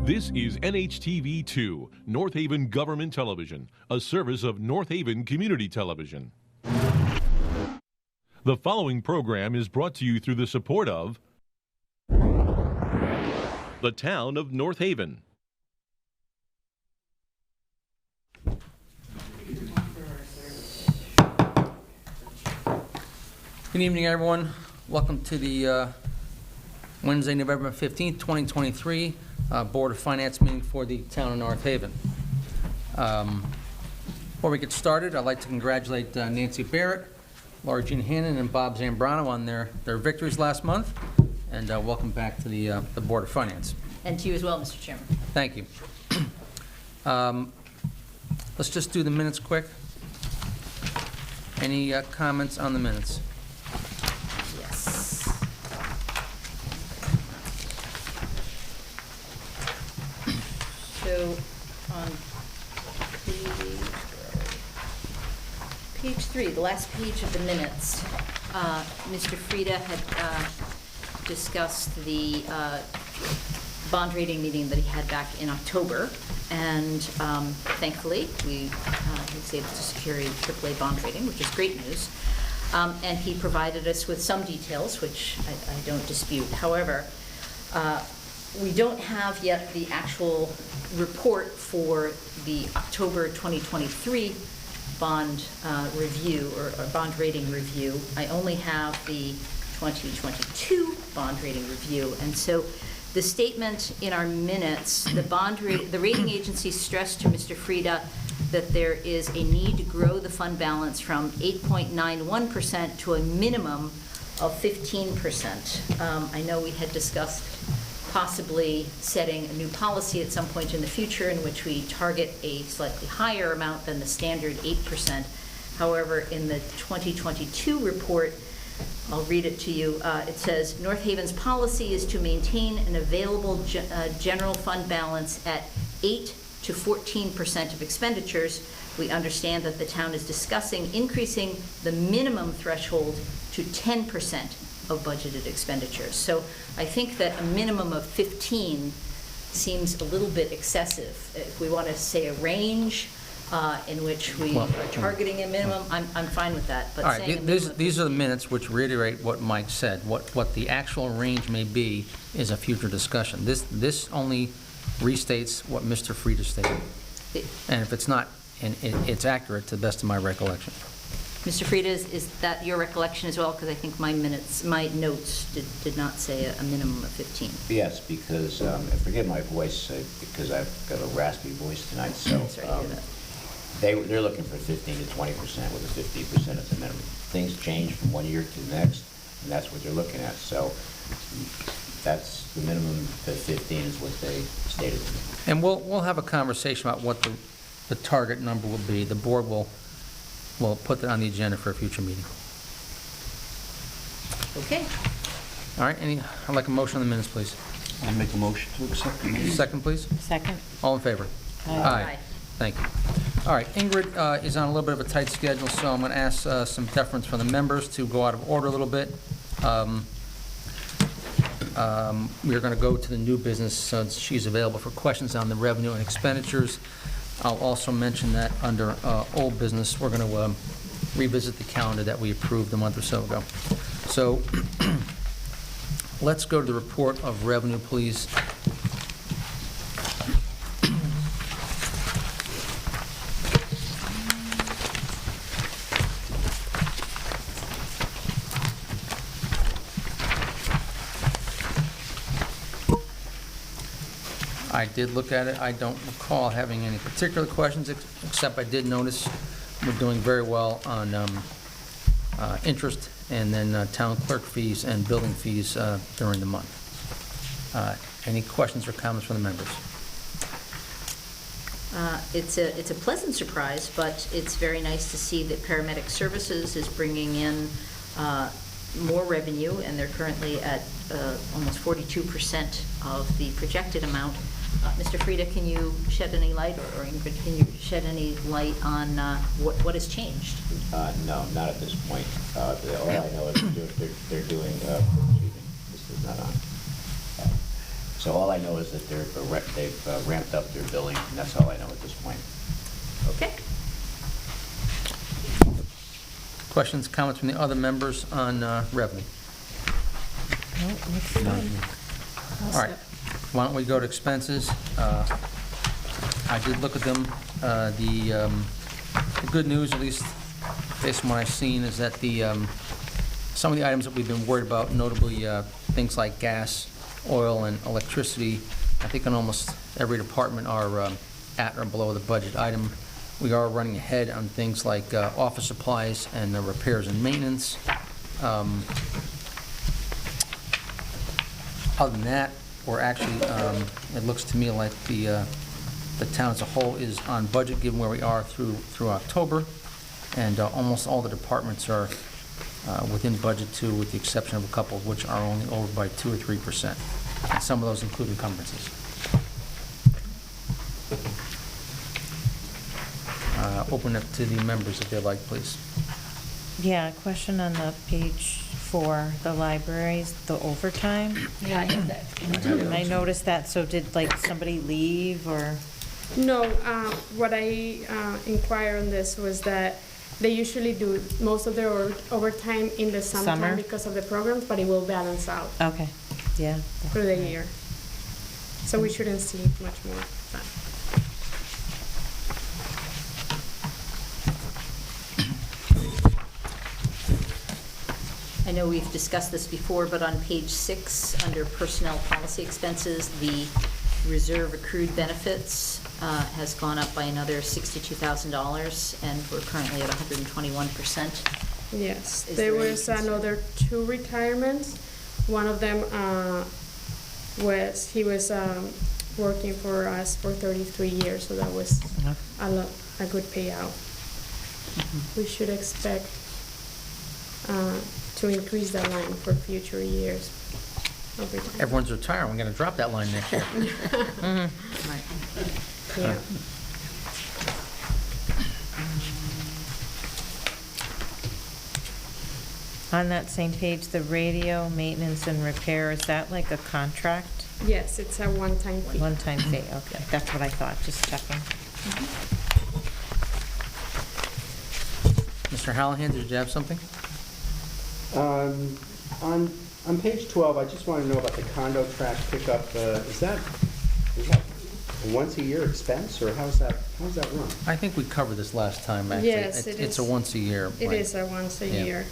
This is NHTV2, North Haven Government Television, a service of North Haven Community Television. The following program is brought to you through the support of the Town of North Haven. Good evening, everyone. Welcome to the Wednesday, November 15th, 2023 Board of Finance meeting for the Town of North Haven. Before we get started, I'd like to congratulate Nancy Barrett, Laura Jean Hannon, and Bob Zambrano on their victories last month, and welcome back to the Board of Finance. And to you as well, Mr. Chairman. Thank you. Let's just do the minutes quick. Any comments on the minutes? Yes. So on page 3, the last page of the minutes, Mr. Frieda had discussed the bond rating meeting that he had back in October, and thankfully he was able to secure a AAA bond rating, which is great news. And he provided us with some details, which I don't dispute. However, we don't have yet the actual report for the October 2023 bond review or bond rating review. I only have the 2022 bond rating review, and so the statement in our minutes, the rating agency stressed to Mr. Frieda that there is a need to grow the fund balance from 8.91% to a minimum of 15%. I know we had discussed possibly setting a new policy at some point in the future in which we target a slightly higher amount than the standard 8%. However, in the 2022 report, I'll read it to you. It says, North Haven's policy is to maintain an available general fund balance at 8 to 14% of expenditures. We understand that the town is discussing increasing the minimum threshold to 10% of budgeted expenditures. So I think that a minimum of 15 seems a little bit excessive. If we want to say a range in which we are targeting a minimum, I'm fine with that. But all right, these are the minutes which reiterate what Mike said. What the actual range may be is a future discussion. This only restates what Mr. Frieda stated. And if it's not, and it's accurate to the best of my recollection. Mr. Frieda, is that your recollection as well? Because I think my notes did not say a minimum of 15. Yes, because, forgive my voice, because I've got a raspy voice tonight, so they're looking for 15 to 20% with a 50% as a minimum. Things change from one year to the next, and that's what they're looking at. So that's the minimum of 15 is what they stated to me. And we'll have a conversation about what the target number will be. The board will put that on the agenda for a future meeting. Okay. All right, I'd like a motion on the minutes, please. I make a motion to accept the minutes. Second, please. Second. All in favor? Aye. Thank you. All right, Ingrid is on a little bit of a tight schedule, so I'm going to ask some deference from the members to go out of order a little bit. We're going to go to the new business since she's available for questions on the revenue and expenditures. I'll also mention that under old business, we're going to revisit the calendar that we approved a month or so ago. So let's go to the report of revenue, please. I did look at it. I don't recall having any particular questions, except I did notice we're doing very well on interest and then town clerk fees and building fees during the month. Any questions or comments from the members? It's a pleasant surprise, but it's very nice to see that Paramedic Services is bringing in more revenue, and they're currently at almost 42% of the projected amount. Mr. Frieda, can you shed any light, or Ingrid, can you shed any light on what has changed? No, not at this point. All I know is they're doing, excuse me, this is not on. So all I know is that they've ramped up their billing, and that's all I know at this point. Okay. Questions, comments from the other members on revenue? No, looks fine. All right, why don't we go to expenses? I did look at them. The good news, at least based on what I've seen, is that some of the items that we've been worried about, notably things like gas, oil, and electricity, I think in almost every department are at or below the budget item. We are running ahead on things like office supplies and repairs and maintenance. Other than that, we're actually, it looks to me like the town as a whole is on budget, given where we are through October, and almost all the departments are within budget too, with the exception of a couple of which are only over by 2 or 3%. And some of those include encumbrances. Open it to the members if they'd like, please. Yeah, a question on the page 4, the libraries, the overtime. Yeah, I have that. I noticed that, so did like somebody leave or? No, what I inquired on this was that they usually do most of their overtime in the Summer? summertime because of the programs, but it will balance out Okay, yeah. through the year. So we shouldn't see much more. But I know we've discussed this before, but on page 6, under personnel policy expenses, the reserve accrued benefits has gone up by another $62,000, and we're currently at 121%. yes, Is there there any was concern? another 2 retirements. One of them he was working for us for 33 years, so that was a good payout. We should expect to increase that line for future years over time. Everyone's retiring, we're going to drop that line next year. Yeah. On that same page, the radio maintenance and repair, is that like a contract? Yes, it's a one-time fee. One-time fee, okay, that's what I thought, just checking. Mr. Hallahan, did you have something? On page 12, I just want to know about the condo trash pickup. Is that a once-a-year expense, or how's that run? I think we covered this last time, actually. Yes, it It's a is. once-a-year. It right? is a once a Yeah. year.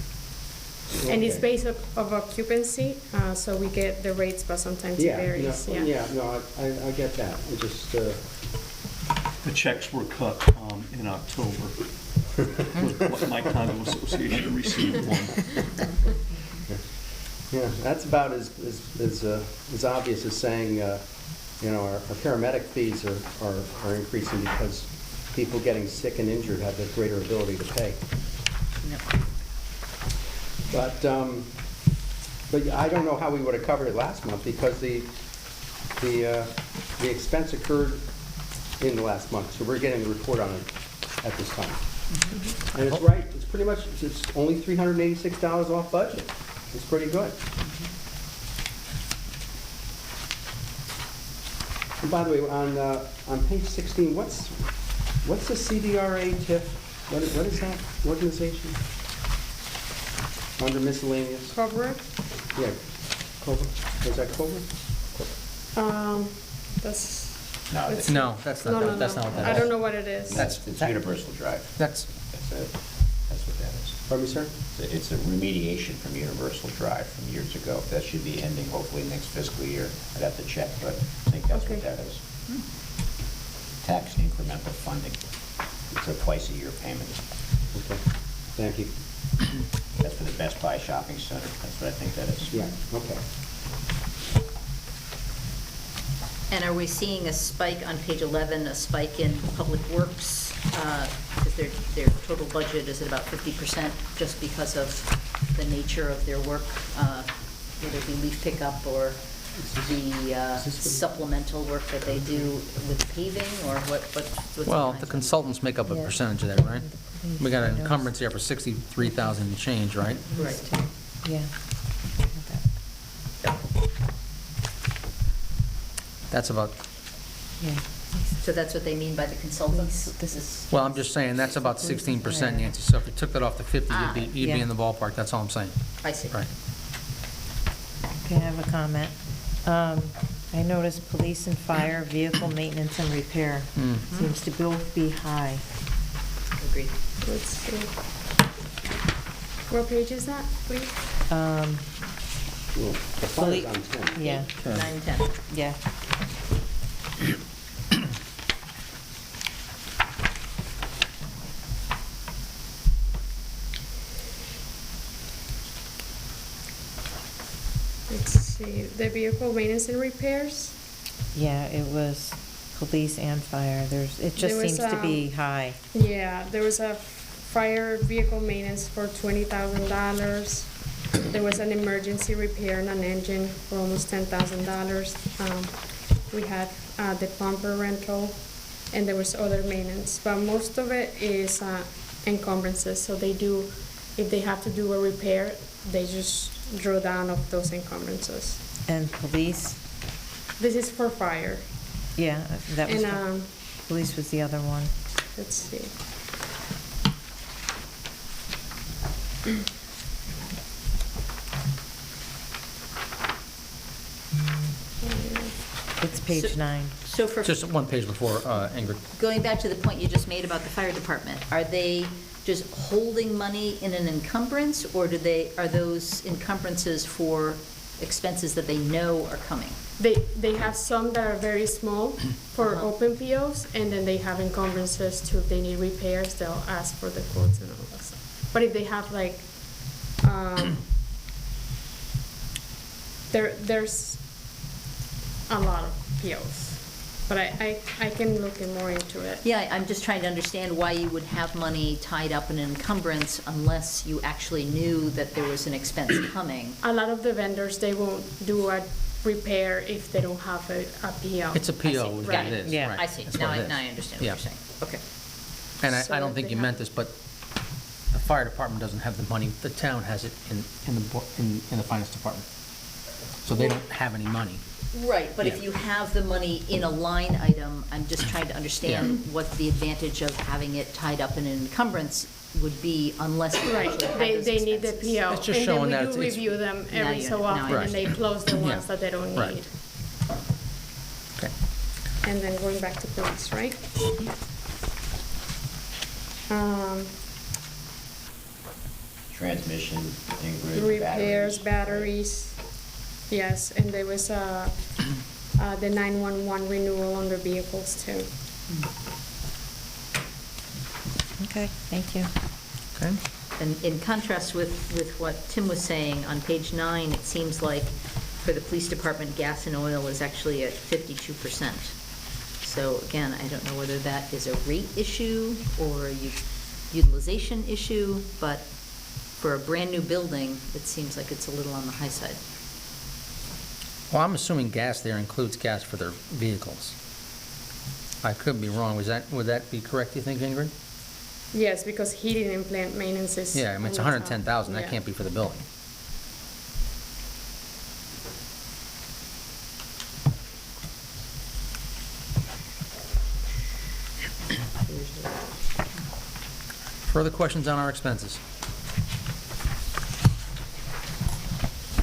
And it's Okay. based of occupancy, so we get the rates, but sometimes it Yeah, varies, no, yeah. no, I get that. It just, The checks were cut in October. My condo association received one. yeah, that's about as obvious as saying, our paramedic fees are increasing because people getting sick and injured have a greater ability to pay. No. But I don't know how we would have covered it last month, because the expense occurred in the last month, so we're getting the report on it at this time. And it's right, it's pretty much, it's only $386 off budget. It's pretty good. And by the way, on page 16, what's the CDRA TIF? What is that organization? Under miscellaneous? Cover it? Yeah, Cobra, is that Cobra? That's, No, It's- No, that's no, not, no, that's not no. what that I is. don't know what it is. That's- It's Universal Drive. That's, That's what that is. Pardon me, sir? It's a remediation from Universal Drive from years ago. That should be ending hopefully next fiscal year. I'd have to check, but I think that's what Okay. that is. Tax incremental funding. It's a twice-a-year payment. Okay, thank you. That's for the Best Buy shopping center. That's what I think that is. Yeah, okay. And are we seeing a spike on page 11, a spike in Public Works? Because their total budget is at about 50%, just because of the nature of their work, whether it be leaf pickup or the supplemental work that they do with paving, or what's well, behind the that? consultants make up a Yeah. percentage of that, right? We got an encumbrance there for 63,000 and change, right? Right. Yeah. That's about, Yeah. So that's what they mean by the consultants? This is. well, I'm just saying, that's about 16%, Nancy. So if you took that off the 50, you'd be Yeah. in the ballpark. That's all I'm saying. I see. Right. Okay, I have a comment. I noticed police and fire, vehicle maintenance and repair seems to both be high. Agreed. Let's see. What page is that, please? Well, the fire's on 10. Yeah, 9 and 10. yeah. Let's see, the vehicle maintenance and repairs? Yeah, it was police and fire. It just There was, seems to be high. Yeah, there was a fire vehicle maintenance for $20,000. There was an emergency repair on an engine for almost $10,000. We had the pumper rental, and there was other maintenance, but most of it is encumbrances. So they do, if they have to do a repair, they just draw down of those encumbrances. And police, This is for fire. yeah, that was, And, police was the other one. let's see. It's page So- 9. So for, Just one page before, Ingrid. going back to the point you just made about the fire department, are they just holding money in an encumbrance, or are those encumbrances for expenses that they know are coming? They have some that are very small for Uh-huh. open POs, and then they have encumbrances too. If they need repairs, they'll ask for the quotes and all that stuff. But if they have like, there's a lot of POs. But I can look more into it. Yeah, I'm just trying to understand why you would have money tied up in an encumbrance unless you actually knew that there was an expense coming. A lot of the vendors, they won't do a repair if they don't have a PO. It's a I see. PO, is what Got it it. is. Yeah. right. I see. That's Now what it I is. understand what Yeah. you're saying. Okay. And So I don't think they you have- meant this, but the fire department doesn't have the money. The town has it in the finance department. So they don't have any money. Right, but if Yeah. you have the money in a line item, I'm just trying to understand Yeah. what the advantage of having it tied up in an encumbrance would be unless you Right, actually have they, those they need the expenses. PO. It's just showing that And then we it's- do review them Now every you- so now I often, and they close the ones Yeah. that they don't Right. need. Okay. And then going back to police, right? Transmission, Ingrid, Repairs, batteries. batteries, yes, and there was the 911 renewal on the vehicles too. Okay, thank you. Okay. And in contrast with what Tim was saying, on page 9, it seems like for the police department, gas and oil is actually at 52%. So again, I don't know whether that is a rate issue or a utilization issue, but for a brand-new building, it seems like it's a little on the high side. Well, I'm assuming gas there includes gas for their vehicles. I could be wrong. Would that be correct, you think, Ingrid? Yes, because heating and plant maintenance is. Yeah, I mean, it's on the top. 110,000. That Yeah. can't be for the building. Further questions on our expenses?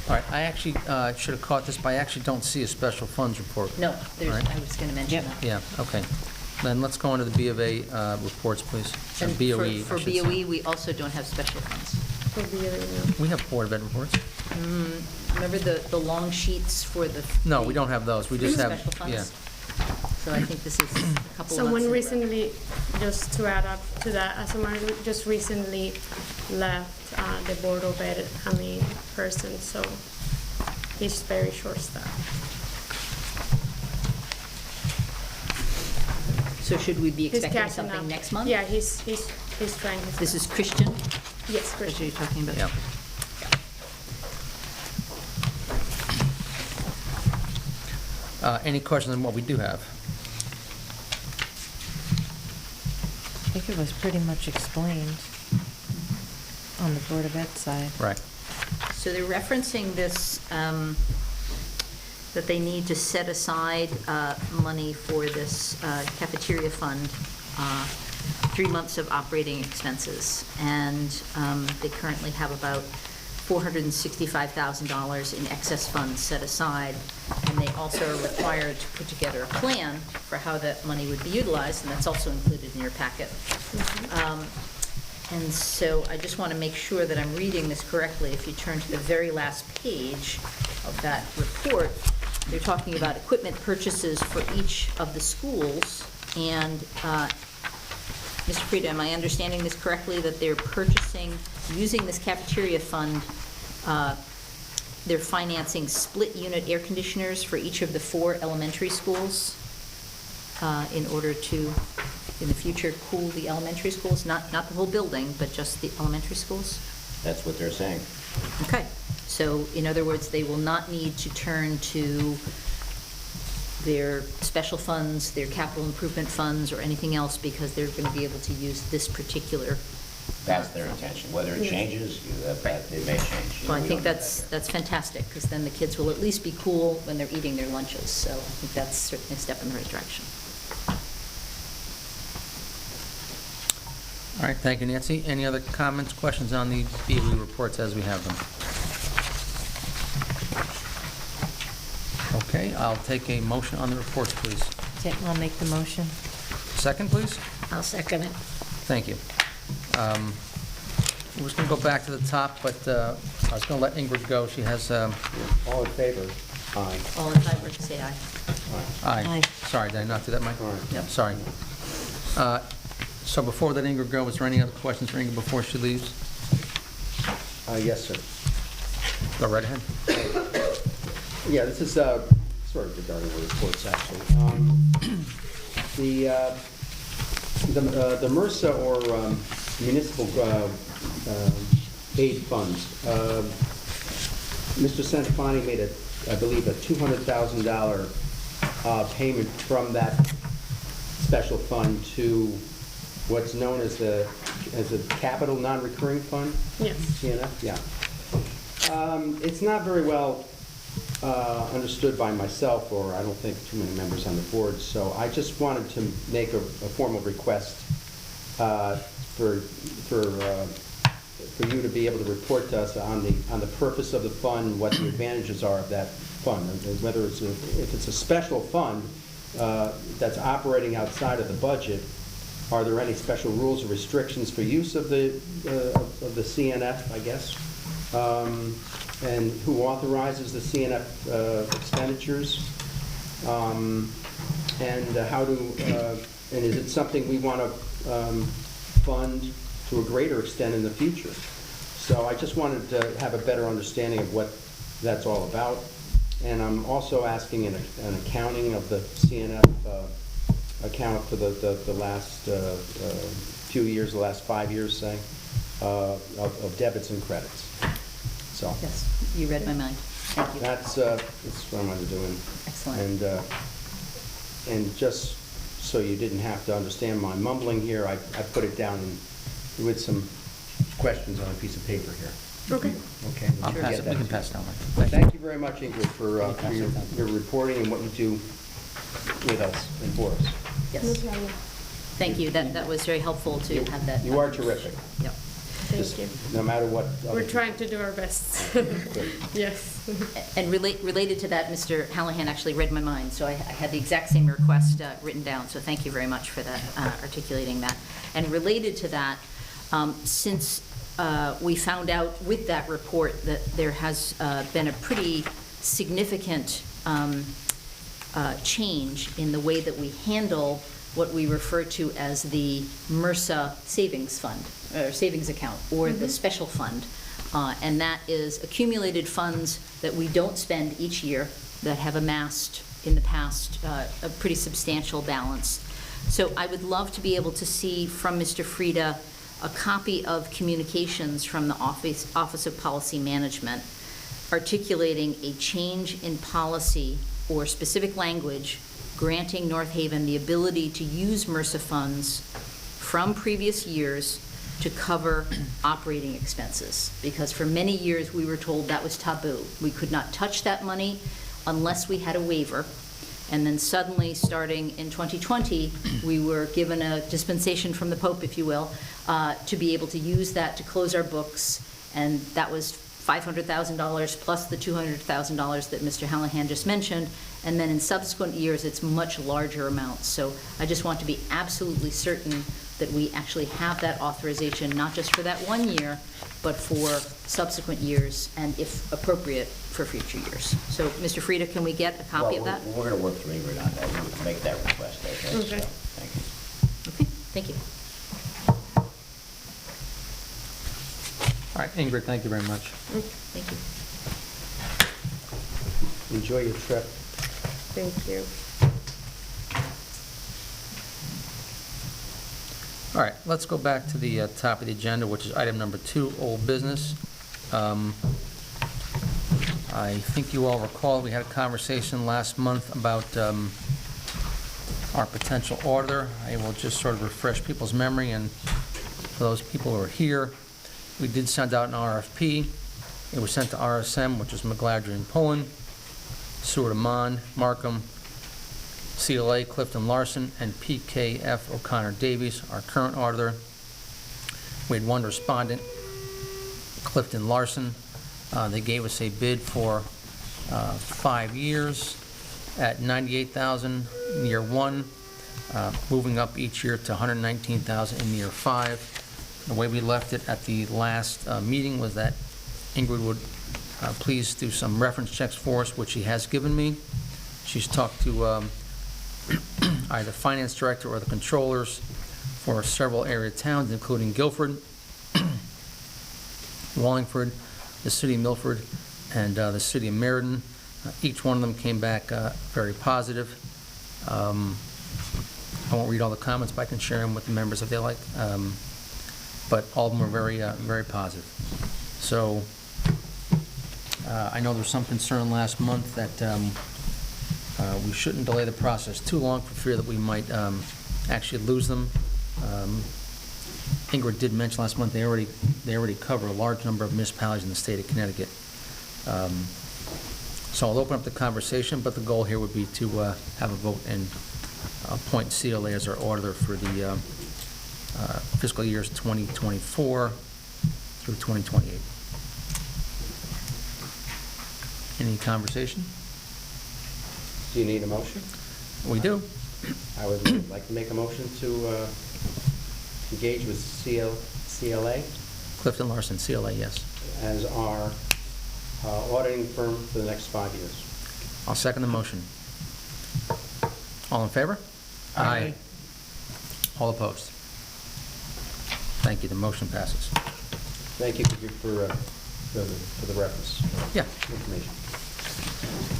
All right, I actually should have caught this, but I actually don't see a special funds report. No, there's, All right. I was going to mention Yep. that. Yeah, okay. Then let's go on to the B of A reports, please. Or And BOE, I for should say. BOE, we also don't have special funds. For BOE, We have Board of Ed reports. Remember the long sheets for the... No, we don't have those. We just have, Special funds? yeah. So I think this is a couple of months. Someone in a row. recently, just to add up to that, someone just recently left the Board of Ed, person, so he's very short-staffed. So should we be He's expecting catching something up. next month? Yeah, he's trying his This best. is Christian, Yes, what Christian. you're talking about? Yeah. Any questions on what we do have? I think it was pretty much explained on the Board of Ed side. Right. So they're referencing this that they need to set aside money for this cafeteria fund, 3 months of operating expenses. And they currently have about $465,000 in excess funds set aside. And they also are required to put together a plan for how that money would be utilized, and that's also included in your packet. And so I just want to make sure that I'm reading this correctly. If you turn to the very last page of that report, they're talking about equipment purchases for each of the schools. And, Mr. Frieda, am I understanding this correctly, that they're purchasing, using this cafeteria fund, they're financing split unit air conditioners for each of the 4 elementary schools in order to, in the future, cool the elementary schools? Not the whole building, but just the elementary schools? That's what they're saying. Okay, so in other words, they will not need to turn to their special funds, their capital improvement funds, or anything else, because they're going to be able to use this particular. That's their intention. Whether it changes, it may change. Well, I We think don't know that's that. fantastic, because then the kids will at least be cool when they're eating their lunches. So I think that's certainly a step in the right direction. All right, thank you, Nancy. Any other comments, questions on the BOE reports as we have them? Okay, I'll take a motion on the reports, please. I'll make the motion. Second, please? I'll second it. Thank you. We're just going to go back to the top, but I was going to let Ingrid go. She has, All in favor? Aye. All in favor, say aye. aye. Aye. Sorry, did I not do that, Mike? All right. Yeah, sorry. So before that Ingrid go, is there any other questions for Ingrid before she leaves? Yes, sir. Go right ahead. Yeah, this is sort of regarding the reports, actually. The MRSA, or municipal aid funds, Mr. Sanfani made, I believe, a $200,000 payment from that special fund to what's known as a capital non-recurring fund? Yes. CNF, yeah. It's not very well understood by myself, or I don't think too many members on the board, so I just wanted to make a formal request for you to be able to report to us on the purpose of the fund, what the advantages are of that fund, and whether if it's a special fund that's operating outside of the budget. Are there any special rules or restrictions for use of the CNF, I guess? And who authorizes the CNF expenditures? And is it something we want to fund to a greater extent in the future? So I just wanted to have a better understanding of what that's all about. And I'm also asking an accounting of the CNF account for the last few years, the last 5 years, say, of debits and credits. So Yes, you read my mind. Thank you. that's what I'm going to do. Excellent. And just so you didn't have to understand my mumbling here, I put it down with some questions on a piece of paper here. Okay. Okay. I'll we'll pass get it, that we can to pass you. it down. Mike. Well, Thank you. thank you very much, Ingrid, for your reporting and what you do with us and for us. No Yes, problem. thank you. That was very helpful to have that. You are terrific. Yep. Just Thank you. no matter what. other We're trying to do our best. Yes. And related to that, Mr. Hallahan actually read my mind, so I had the exact same request written down, so thank you very much for that, articulating that. And related to that, since we found out with that report that there has been a pretty significant change in the way that we handle what we refer to as the MRSA savings fund, or savings account, or the special fund. And that is accumulated funds that we don't spend each year that have amassed in the past a pretty substantial balance. So I would love to be able to see from Mr. Frieda a copy of communications from the Office of Policy Management articulating a change in policy or specific language granting North Haven the ability to use MRSA funds from previous years to cover operating expenses. Because for many years, we were told that was taboo. We could not touch that money. unless we had a waiver. And then suddenly, starting in 2020, we were given a dispensation from the Pope, if you will, to be able to use that to close our books. And that was $500,000 plus the $200,000 that Mr. Hallahan just mentioned. And then in subsequent years, it's much larger amounts. So I just want to be absolutely certain that we actually have that authorization, not just for that 1 year, but for subsequent years, and if appropriate, for future years. So, Mr. Frieda, can we get a copy of that? Well, we're going to work through Ingrid on that. We'll make that request, okay? Okay. So, thank you. Okay, thank you. All right, Ingrid, thank you very much. Thank you. Enjoy your trip. Thank you. All right, let's go back to the top of the agenda, which is item number 2, old business. I think you all recall, we had a conversation last month about our potential auditor. I will just sort of refresh people's memory, and for those people who are here, we did send out an RFP. It was sent to RSM, which is McGladrey and Pullen, Seward Amon, Markham, CLA, Clifton Larson, and PKF O'Connor Davies, our current auditor. We had one respondent, Clifton Larson. They gave us a bid for 5 years at $98,000 in year 1, moving up each year to $119,000 in year 5. The way we left it at the last meeting was that Ingrid would please do some reference checks for us, which she has given me. She's talked to either finance director or the controllers for several area towns, including Guilford, Wallingford, the city of Milford, and the city of Meriden. Each one of them came back very positive. I won't read all the comments, but I can share them with the members if they like. But all of them were very, very positive. So I know there was some concern last month that we shouldn't delay the process too long for fear that we might actually lose them. Ingrid did mention last month they already cover a large number of municipalities in the state of Connecticut. So I'll open up the conversation, but the goal here would be to have a vote and appoint CLA as our auditor for the fiscal years 2024 through 2028. Any conversation? Do you need a motion? We do. I would like to make a motion to engage with CLA Clifton Larson, CLA, yes. as our auditing firm for the next 5 years. I'll second the motion. All in favor? Aye. All opposed? Thank you, the motion passes. Thank you for the reference Yeah, information.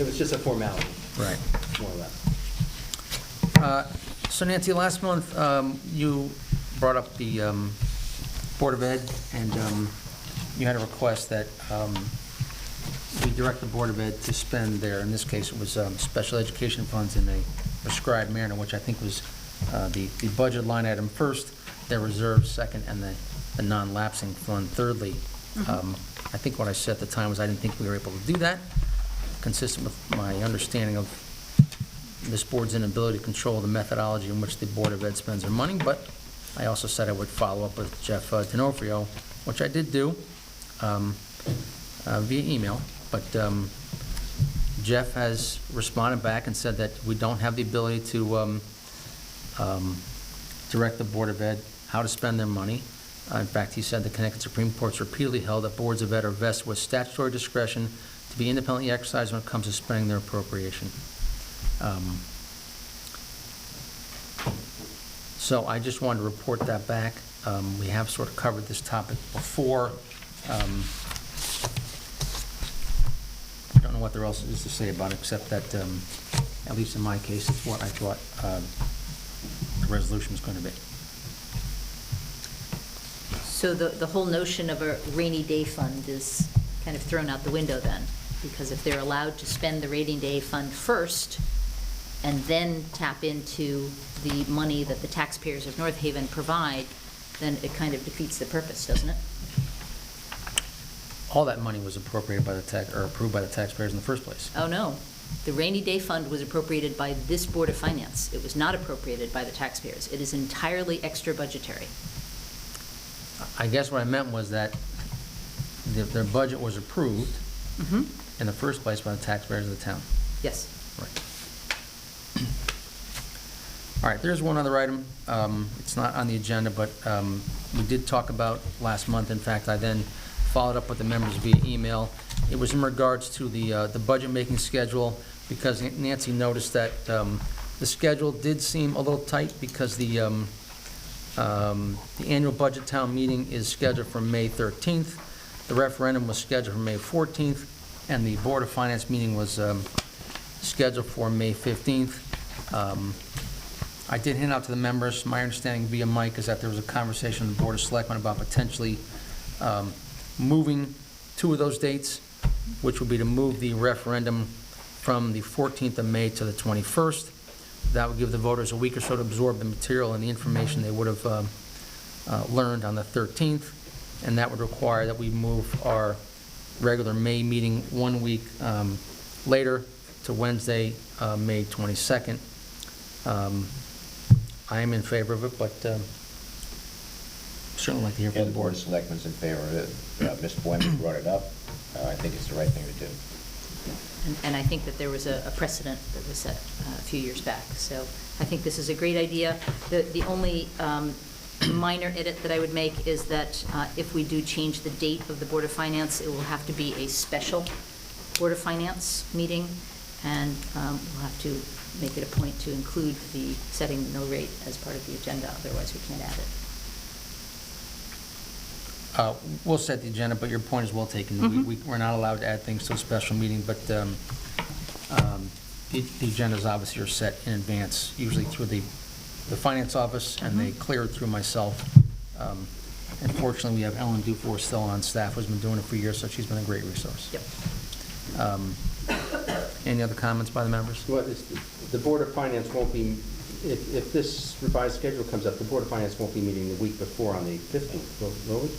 It was just a formality, right. more or less. So Nancy, last month, you brought up the Board of Ed, and you had a request that we direct the Board of Ed to spend their, in this case, it was special education funds in a prescribed manner, which I think was the budget line item first, their reserve second, and the non-lapsing fund thirdly. I think what I said at the time was I didn't think we were able to do that, consistent with my understanding of this board's inability to control the methodology in which the Board of Ed spends their money, but I also said I would follow up with Jeff D'Onofrio, which I did do via email, but Jeff has responded back and said that we don't have the ability to direct the Board of Ed how to spend their money. In fact, he said the Connecticut Supreme Court's repeatedly held that boards of ed are vested with statutory discretion to be independently exercised when it comes to spending their appropriation. So I just wanted to report that back. We have sort of covered this topic before. I don't know what there else is to say about it, except that, at least in my case, it's what I thought the resolution was going to be. So the whole notion of a rainy day fund is kind of thrown out the window then, because if they're allowed to spend the rainy day fund first and then tap into the money that the taxpayers of North Haven provide, then it kind of defeats the purpose, doesn't it? All that money was appropriated by the or approved by the taxpayers in the first place. Oh, no. The rainy day fund was appropriated by this Board of Finance. It was not appropriated by the taxpayers. It is entirely extra budgetary. I guess what I meant was that their budget was approved in the first place by the taxpayers of the town. Yes. Right. All right, there's one other item. It's not on the agenda, but we did talk about last month. In fact, I then followed up with the members via email. It was in regards to the budget-making schedule, because Nancy noticed that the schedule did seem a little tight because the annual budget town meeting is scheduled for May 13th. The referendum was scheduled for May 14th, and the Board of Finance meeting was scheduled for May 15th. I did hand out to the members, my understanding via Mike is that there was a conversation with the Board of Selectmen about potentially moving two of those dates, which would be to move the referendum from the 14th of May to the 21st. That would give the voters a week or so to absorb the material and the information they would have learned on the 13th, and that would require that we move our regular May meeting 1 week later to Wednesday, May 22nd. I am in favor of it, but certainly like to hear Yeah, from the the Board board. of Selectmen's in favor of it. Mr. Boynton brought it up. I think it's the right thing to do. And I think that there was a precedent that was set a few years back. So I think this is a great idea. The only minor edit that I would make is that if we do change the date of the Board of Finance, it will have to be a special Board of Finance meeting, and we'll have to make it a point to include the setting the mill rate as part of the agenda, otherwise we can't add it. We'll set the agenda, but your point is well taken. We're not allowed to add things to a special meeting, but the agendas obviously are set in advance, usually through the finance office, and they clear it through myself. Unfortunately, we have Ellen Dufour still on staff, who's been doing it for years, so she's been a great resource. Yep. Any other comments by the members? Well, the Board of Finance won't be, if this revised schedule comes up, the Board of Finance won't be meeting the week before on the 15th, will we?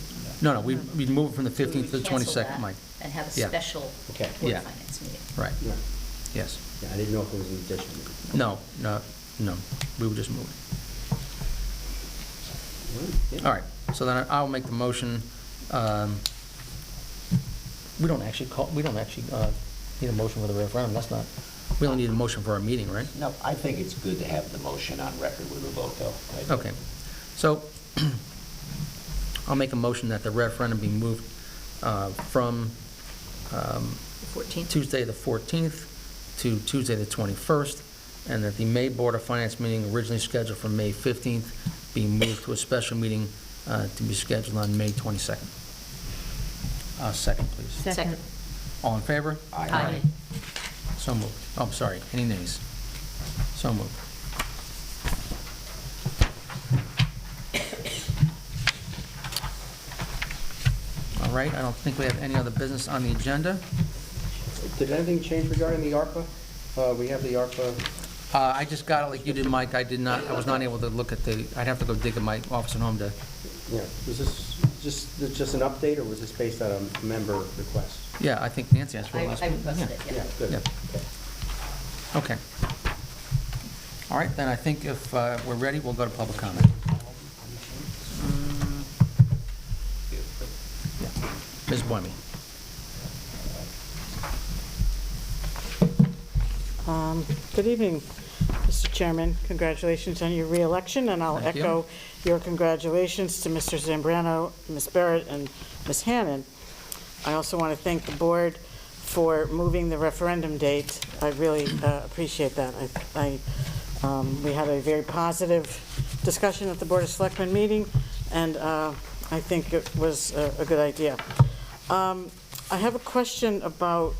No, we'd move it from the So we 15th to the cancel 22nd, that Mike. And have a Yeah. special Okay. Board Yeah. of Finance meeting. Right, Yeah. yes. Yeah, I didn't know if it was an addition. No, we would just move it. All right, so then I'll make the motion. We don't actually need a motion for the referendum, that's not, we don't need a motion for our meeting, right? No, I think it's good to have the motion on record with a vote, though. Okay, so I'll make a motion that the referendum be moved from 14th. Tuesday the 14th to Tuesday the 21st, and that the May Board of Finance meeting originally scheduled for May 15th be moved to a special meeting to be scheduled on May 22nd. Second, please. Second. All in favor? Aye. So moved. Oh, I'm sorry, any nays? So moved. All right, I don't think we have any other business on the agenda. Did anything change regarding the ARPA? We have the ARPA, I just got it like you did, Mike. I was not able to look at I'd have to go dig in my office at home to, yeah, was this just an update, or was this based on a member request? yeah, I think Nancy asked for it I last week. requested it, yeah. Good. Yeah. Okay. Okay. All right, then I think if we're ready, we'll go to public comment. Yeah. Ms. Boynton. Good evening, Mr. Chairman. Congratulations on your reelection, and I'll Thank you. echo your congratulations to Mr. Zambrano, Ms. Barrett, and Ms. Hannon. I also want to thank the board for moving the referendum date. I really appreciate that. We had a very positive discussion at the Board of Selectmen meeting, and I think it was a good idea. I have a question about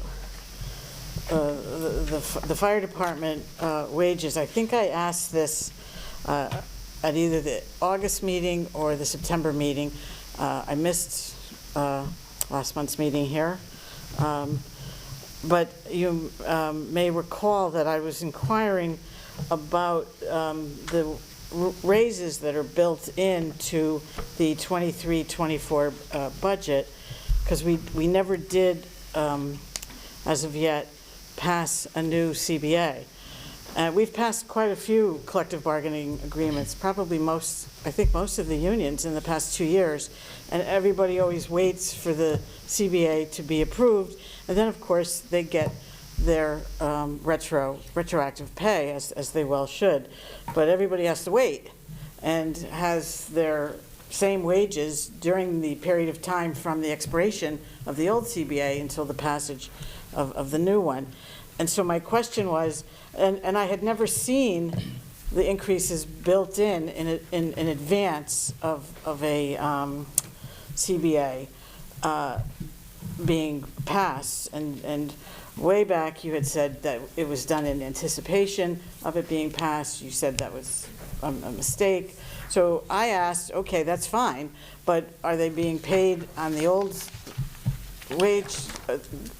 the fire department wages. I think I asked this at either the August meeting or the September meeting. I missed last month's meeting here. But you may recall that I was inquiring about the raises that are built into the 23-24 budget, because we never did, as of yet, pass a new CBA. We've passed quite a few collective bargaining agreements, probably I think most of the unions in the past 2 years, and everybody always waits for the CBA to be approved, and then, of course, they get their retroactive pay, as they well should. But everybody has to wait and has their same wages during the period of time from the expiration of the old CBA until the passage of the new one. And so my question was, and I had never seen the increases built in advance of a CBA being passed. And way back, you had said that it was done in anticipation of it being passed. You said that was a mistake. So I asked, okay, that's fine, but are they being paid on the old wage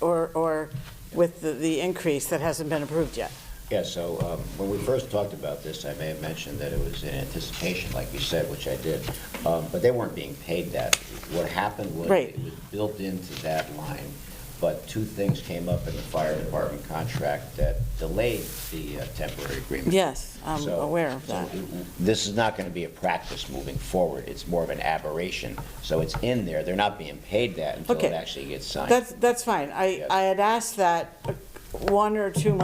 or with the increase that hasn't been approved yet? Yeah, so when we first talked about this, I may have mentioned that it was in anticipation, like you said, which I did, but they weren't being paid that. What happened was Right. it was built into that line, but two things came up in the fire department contract that delayed the temporary agreement. Yes, I'm So- aware of so that. This is not going to be a practice moving forward. It's more of an aberration. So it's in there. They're not being paid that until Okay. it actually gets signed. That's fine. Yes. I had asked that 1 or 2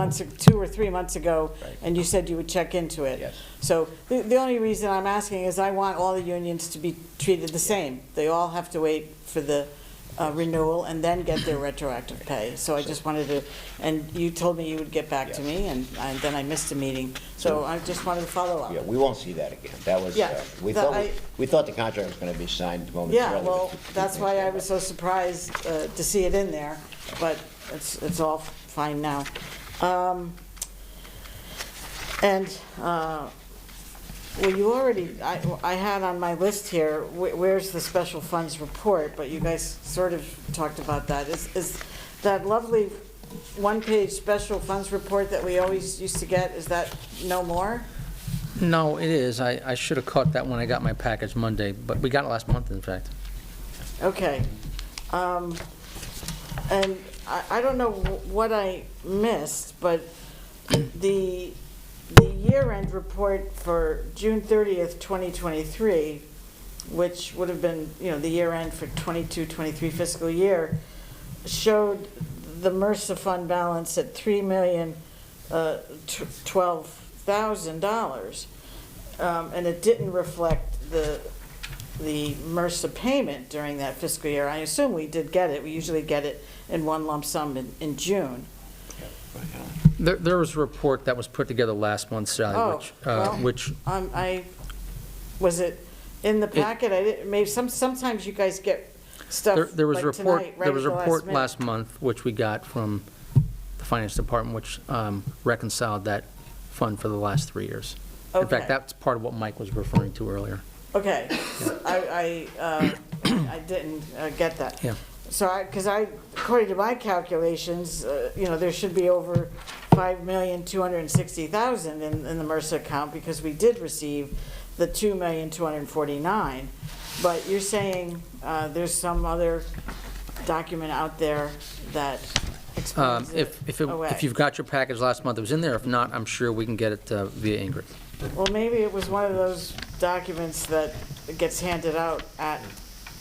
or 3 months ago, Right. and you said you would check into it. Yes. So the only reason I'm asking is I want all the unions to be treated the same. They all have to wait for the renewal and then get their retroactive pay. So I just wanted to, and you told me you would get back to Yes. me, and then I missed a meeting. So I just wanted to follow up. Yeah, we won't see that again. That was, Yeah, we thought the contract was going to be signed momentarily. Yeah, well, but two that's things why came I up. was so surprised to see it in there, but it's all fine now. Well, you already, I had on my list here, where's the special funds report, but you guys sort of talked about that. Is that lovely one-page special funds report that we always used to get, is that no more? No, it is. I should have caught that when I got my package Monday, but we got it last month, in fact. Okay. And I don't know what I missed, but the year-end report for June 30th, 2023, which would have been, the year-end for 22-23 fiscal year, showed the MRSA fund balance at $3,012,000. And it didn't reflect the MRSA payment during that fiscal year. I assume we did get it. We usually get it in one lump sum in June. There was a report that was put together last month, Sally, which Was it in the packet? I didn't, maybe sometimes you guys get stuff there was a like report, tonight, right there was at a the report minute. last month, which we got from the finance department, which reconciled that fund for the last 3 years. In Okay. fact, that's part of what Mike was referring to earlier. Okay, I didn't get that. Yeah. So because according to my calculations, there should be over $5,260,000 in the MRSA account because we did receive the $2,249,000. But you're saying there's some other document out there that explains it away. If you've got your package last month, it was in there. If not, I'm sure we can get it via Ingrid. Well, maybe it was one of those documents that gets handed out at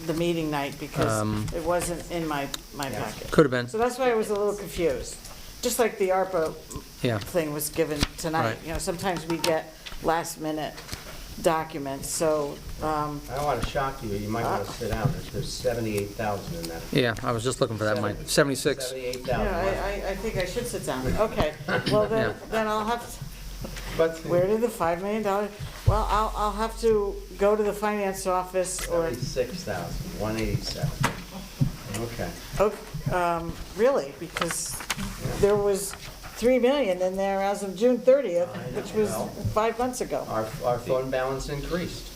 the meeting night because it wasn't in my packet. Could have been, So that's why I was a little confused. Just like the ARPA yeah. thing was given tonight. Right. Sometimes we get last-minute documents, so, I don't want to shock you, you might want to sit down. There's 78,000 in that. Yeah, I was just looking for that, Mike. 76. 78,000. yeah, I think I should sit down. Okay, well, Yeah. then I'll have to, But where did the $5 million? Well, I'll have to go to the finance office or, 76,000, 187. Okay. really, because there was $3 million in there as of June 30th, which was 5 months ago. Our fund balance increased.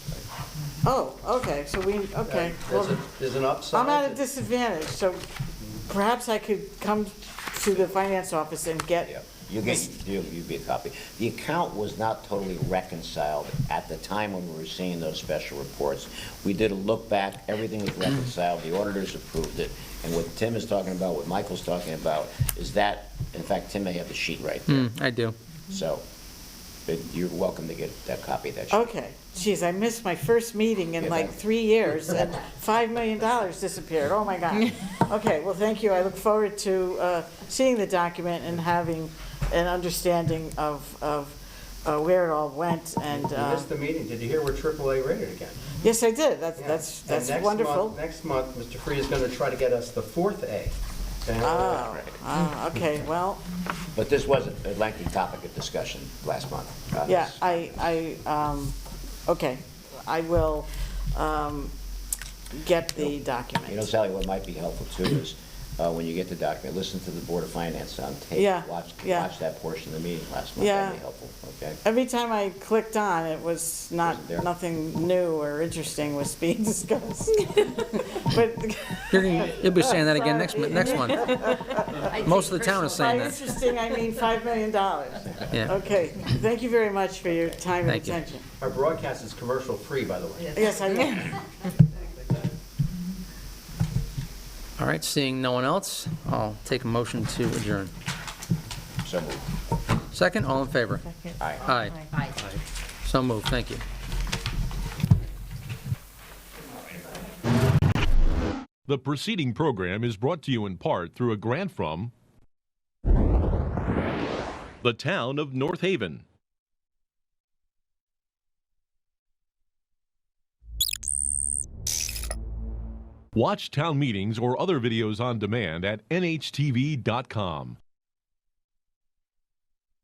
Oh, okay, so okay. Well, There's an upside. I'm at a disadvantage, so perhaps I could come to the finance office and Yeah, get, you'll get a copy. The account was not totally reconciled at the time when we were seeing those special reports. We did a look back, everything was reconciled, the auditors approved it, And what Tim is talking about, what Michael's talking about, is that, in fact, Tim may have the sheet right there. I do. So, but you're welcome to get that copy of that sheet. Okay, geez, I missed my first meeting in Yeah, like that- 3 years, and $5 million disappeared, oh my God. Okay, well, thank you, I look forward to seeing the document and having an understanding of where it all went, and, You missed the meeting. Did you hear we're AAA rated again? yes, I did, Yeah. that's And next wonderful. month- Next month, Mr. Free is going to try to get us the 4th A. Okay, well, But this was a lengthy topic of discussion last month. yeah, This. okay, I will get the You know, document. Sally, what might be helpful too is, when you get the document, listen to the Board of Finance on tape. Yeah, Watch yeah. that portion of the meeting last month. Yeah. That'd be helpful, okay? Every time I clicked on, it was Wasn't there? nothing new or interesting was being discussed. But You'll be saying that again next month. Most of the town is by saying that. interesting, I mean $5 million. Yeah. Okay, thank you very much for your time and Thank you. attention. Our broadcast is commercial-free, by the way. Yes, I know. All right, seeing no one else, I'll take a motion to adjourn. So moved. Second, all in favor? Aye. Aye. Aye. So moved, thank you. The preceding program is brought to you in part through a grant from the town of North Haven. Watch town meetings or other videos on demand at nhtv.com.